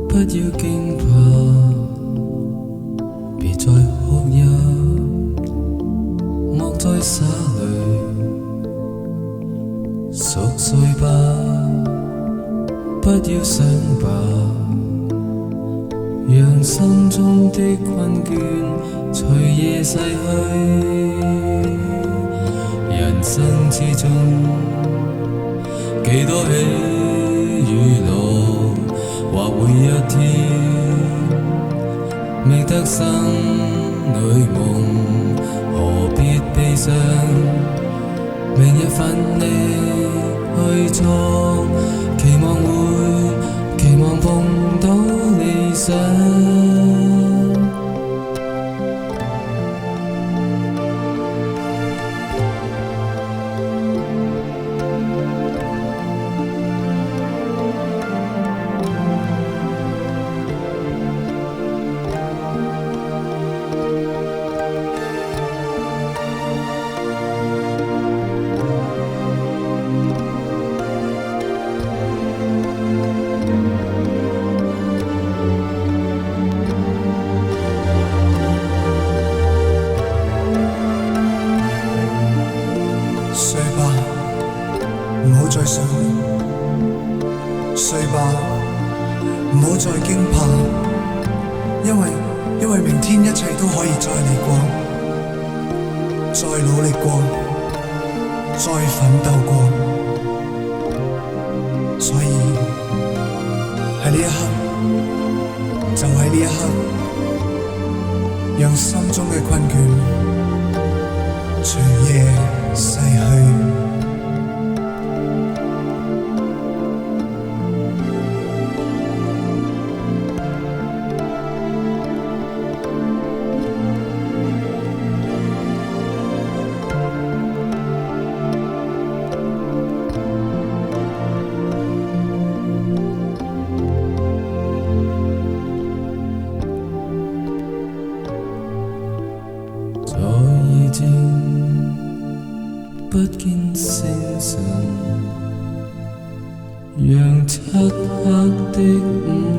不要驚怕，別再哭泣，莫再灑淚，熟睡吧，不要想吧，讓心中的困倦隨夜逝去。人生之中，幾多喜與樂，或會一天覓得生裡夢，何必悲傷？明日奮力去做，期望碰到理想。睡吧，唔好再想，睡吧，唔好再驚怕，因為明天一切都可以再嚟過，再努力過，再奮鬥過，所以喺呢一刻，就喺呢一刻，讓心中嘅困倦隨夜逝去。在夜靜不見星辰，讓漆黑的午